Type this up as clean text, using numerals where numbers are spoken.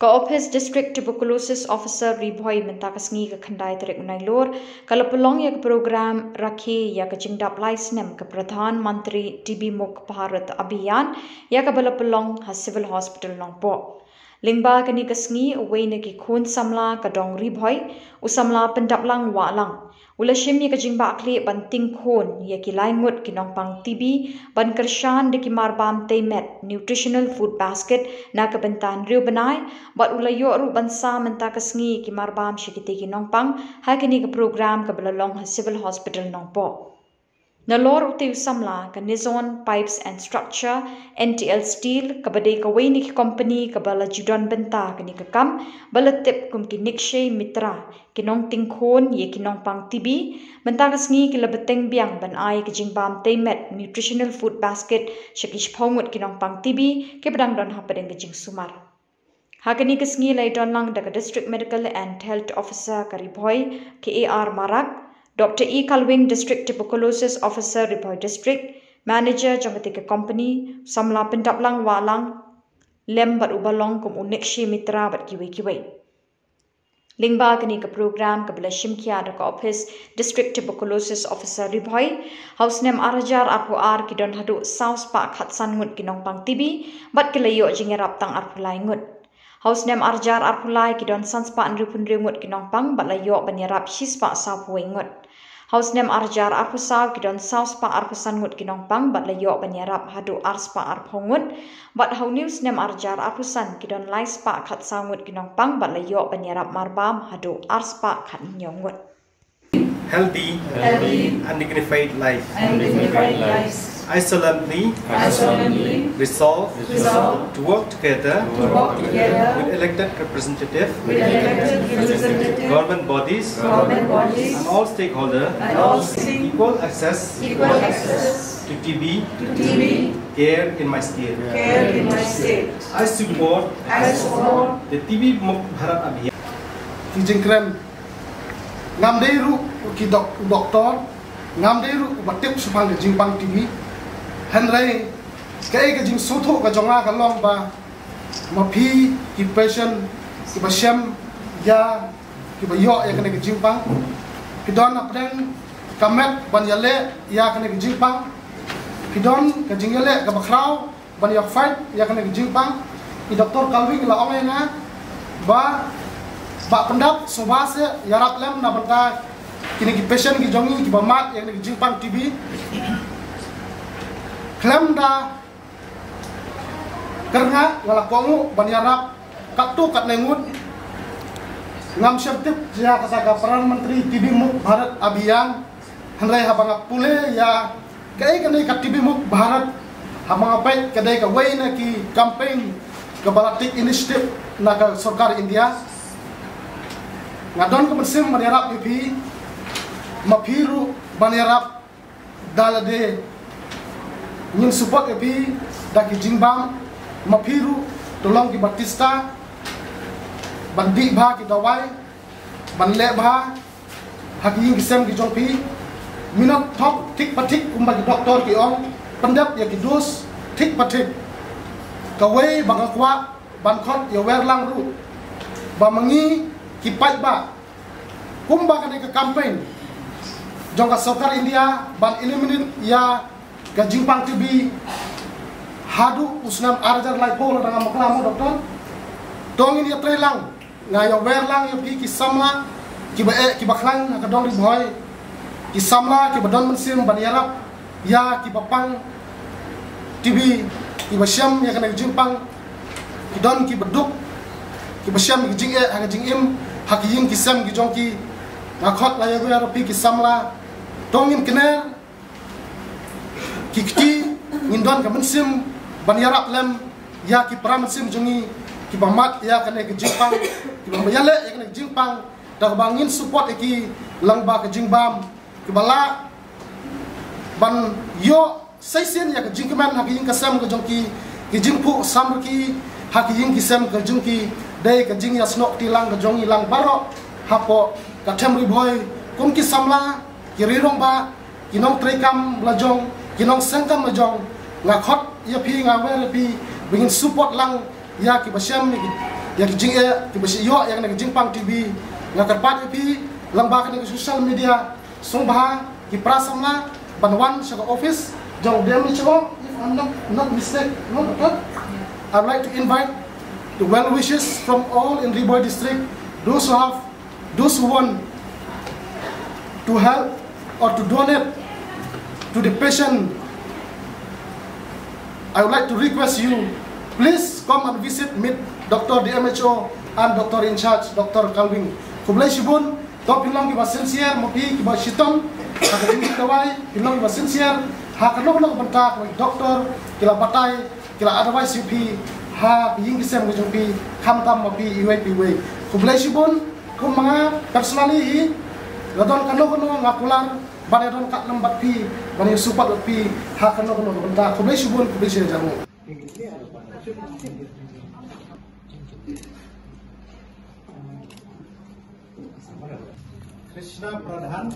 Ka-Office District Tuberculosis Officer Riboy mentakasngi ke khandai tarik unai lor kalau pelong ya ke program rakhi ya ke jingdap laisnem ke Pradhan Mantri TB Muk Bharat Abhiyan ya ke bala pelong ha Civil Hospital Nongpang. Lingba kini kasngi away na ki khun Samla ka dong Riboy usamla Pyndaplang walang. Ula shim ya ke jingba akli banting khun ya ki laingut ki Nongpang TB ban Kyrshan de ki marbam teimet nutritional food basket na ke bentan riu benai bat ula yo ru bansa mentakasngi ki marbam shikiti ki Nongpang ha kini ke program ke belalong ha Civil Hospital Nongpang. Nalor uti Samla ke Nizon Pipes and Structure NTL Steel ke badai ke wei ni Kompani ke bala judan benta ke ni ke kam bala tip kum ki nikshay mitra ki nong tingkhon ye ki Nongpang TB mentakasngi ki lebeteng biang ban ai ke jingbam teimet nutritional food basket shakish phongut ki Nongpang TB ke bedang don hapadeng ke jing sumar. Hakani kesngi lai don lang daga District Medical and Health Officer ke Riboy ke AR Marak Dr. E. Kalwing District Tuberculosis Officer Riboy District, Manager Jangati Kompani, Samla Pyndaplang walang, lem bat ubalong kum unikshi mitra bat kiwi. Lingba kini ke program ke belashim kia da Office District Tuberculosis Officer Riboy, House nem arajar arpu ar ki don hadu saus pak khatsan ngut ki Nongpang TB, bat kilayo jingerap tang arpu lai ngut. House nem arjar arpulai ki don sanspa nripun ringut ki Nongpang bat layok banyarap hispa sapuwe ngut. House nem arjar arpusaw ki don sauspa arpusan ngut ki Nongpang bat layok banyarap hadu arspa arphongut. Bat hau news nem arjar arpusan ki don laispa khat sangut ki Nongpang bat layok banyarap marbam hadu arspa khat nyongut. Healthy, undignified life. I solemnly resolve to work together with elected representatives, government bodies, and all stakeholders, equal access to TB care in my state. I support the TB Muk Bharat Abhiyan. Kijingkrem ngamdeiru ki doktor ngamdeiru batip supang ke jingpang TB henrei kai ke jing sotho ka jonga ka long ba mapi ki patient ki bashem ya ki bayo ya kene ke jingpang ki don apren kamet ban yale ya kene ke jingpang ki don ke jingyale ka bakrau ban ya fight ya kene ke jingpang ki doktor Kalwing la ong nga ba pendap sobase yarap lem na bangka kini ki patient ki jongi ki bamat yang ki jingpang TB klem da karena ngala kongu ban yarap katu kat nengut ngam syaptip ya kasaka Perdana Menteri TB Muk Bharat Abhiyan hanrai habang pule ya kai kani kat TB Muk Bharat habang apai kadai ka wei na ki campaign ka balatik initiative na ka sarkar India ngadon ke mesim menyerap pipi mapiru menyerap dalade nying support pipi daki jingbang mapiru tolong ki Batista bandi bah ki dawai banle bah hakim kisem ki jongpi minat top tik patik kumba ki doktor ki ong pendap ya ki dos tik patik kawai bangakwa bankot ya werlang ru bamangi kipat ba kumba kani ke campaign jongka sokar India ban eliminate ya ke jingpang TB hadu usnam arjar lai pol dengan maklamo doktor tongin ya trelang ngaya werlang ya ki Samla ki baklang ka dong Riboy ki Samla ki badon mensim ban yarap ya ki bapang TB ki basyam ya kani jingpang ki don ki beduk ki basyam ki jing ha jing im hakiying kisam ki jongki ngakot la yago rapi ki Samla tongin kener kikti ngindon ka mensim ban yarap lem ya ki pra mensim jongi ki bamat ya kane ke jingpang ki bamayale ya kane ke jingpang da bangin support ki langba ke jingbam ki bala ban yo saisen ya ke jingkeman hakiying kasam ke jongki ki jingpu samki hakiying kisam ke jongki dai ka jing ya snok tilang ka jong ilang barok hapo ka them Riboy kum ki Samla ki rirong ba ki nong trekam lajong ki nong sengkam lajong ngakot ya pi ngawer pi bingin support lang ya ki basyam ni yang jing ki besi yo yang nak Nongpang TV yang kerpat pi lambak ni social media sumbaha ki prasamla banwan sa office jong dem ni chong if I'm not mistake I'd like to invite the well wishes from all in Khubor district, those who want to help or to donate to the patient. I would like to request you, please come and visit, meet Dr. DMHO and Dr. in charge, Dr. Calvin. Kublai Shibun, top pinong kiba sincere, mopi kiba shiton, kakatingin dawai, pinong kiba sincere, hakanok bentak, doktor, kila batay, kila advice yupi, ha piying kisem kujumpi, kamtam mopi iwe piwe. Kublai Shibun, kung mga personally, ladon kanok ngakular, banedon kat lembat pi, banedon supat pi, hakanok bentak. Kublai Shibun, kublai jamu. Krishna Pradhan.